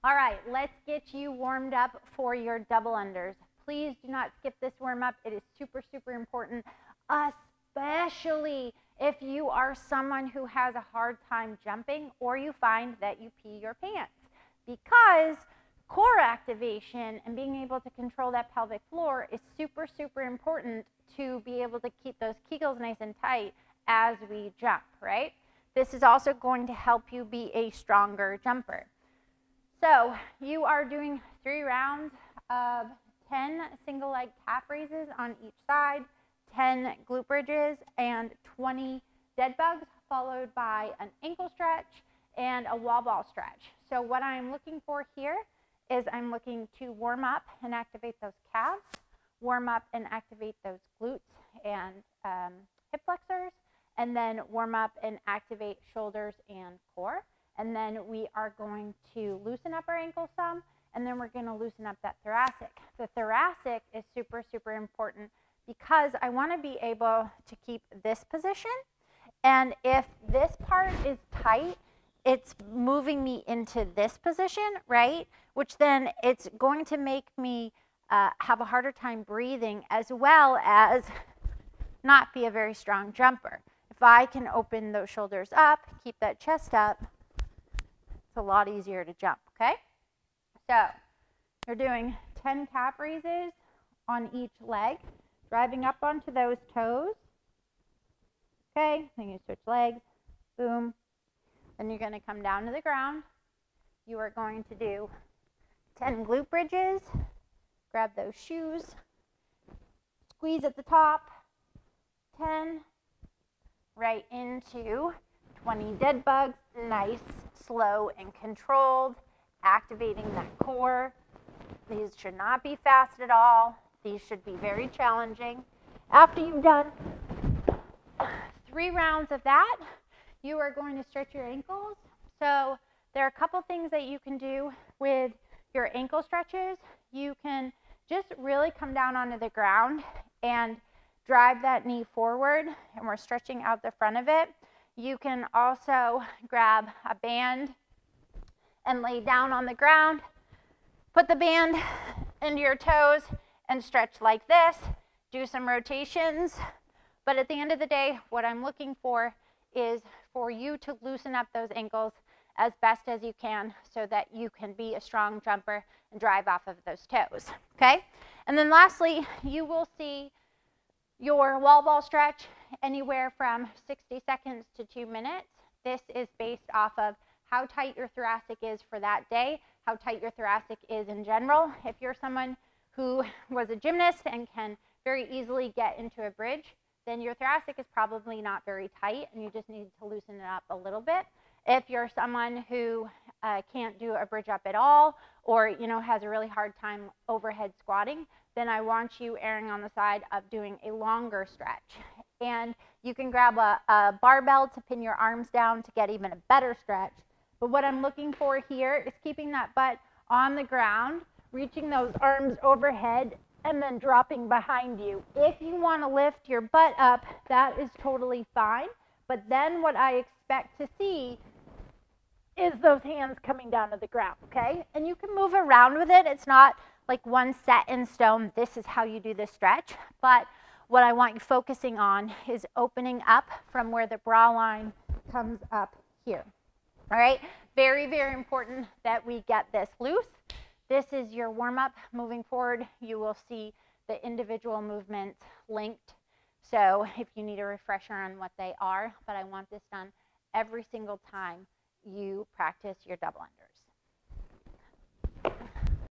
All right, let's get you warmed up for your double unders. Please do not skip this warm up. It is super, super important, especially if you are someone who has a hard time jumping or you find that you pee your pants, because core activation and being able to control that pelvic floor is super, super important to be able to keep those Kegels nice and tight as we jump, right? This is also going to help you be a stronger jumper. So you are doing 3 rounds of 10 single leg calf raises on each side, 10 glute bridges, and 20 dead bugs, followed by an ankle stretch and a wall ball stretch. So what I'm looking for here is I'm looking to warm up and activate those calves, warm up and activate those glutes and hip flexors, and then warm up and activate shoulders and core. And then we are going to loosen up our ankle some, and then we're going to loosen up that thoracic. The thoracic is super, super important because I want to be able to keep this position. And if this part is tight, it's moving me into this position, right? Which then it's going to make me have a harder time breathing, as well as not be a very strong jumper. If I can open those shoulders up, keep that chest up, it's a lot easier to jump, okay? So you're doing 10 calf raises on each leg, driving up onto those toes. Okay, then you switch legs, boom. Then you're going to come down to the ground. You are going to do 10 glute bridges, grab those shoes, squeeze at the top, 10, right into 20 dead bugs, nice, slow, and controlled, activating that core. These should not be fast at all. These should be very challenging. After you've done 3 rounds of that, you are going to stretch your ankles. So there are a couple things that you can do with your ankle stretches. You can just really come down onto the ground and drive that knee forward, and we're stretching out the front of it. You can also grab a band and lay down on the ground, put the band into your toes and stretch like this, do some rotations. But at the end of the day, what I'm looking for is for you to loosen up those ankles as best as you can so that you can be a strong jumper and drive off of those toes, okay? And then lastly, you will see your wall ball stretch anywhere from 60 seconds to 2 minutes. This is based off of how tight your thoracic is for that day, how tight your thoracic is in general. If you're someone who was a gymnast and can very easily get into a bridge, then your thoracic is probably not very tight and you just need to loosen it up a little bit. If you're someone who can't do a bridge up at all, or has a really hard time overhead squatting, then I want you erring on the side of doing a longer stretch. And you can grab a barbell to pin your arms down to get even a better stretch. But what I'm looking for here is keeping that butt on the ground, reaching those arms overhead, and then dropping behind you. If you want to lift your butt up, that is totally fine. But then what I expect to see is those hands coming down to the ground, okay? And you can move around with it. It's not like one set in stone, this is how you do this stretch. But what I want you focusing on is opening up from where the bra line comes up here. All right, very, very important that we get this loose. This is your warm-up. Moving forward, you will see the individual movements linked. So if you need a refresher on what they are, but I want this done every single time you practice your double unders.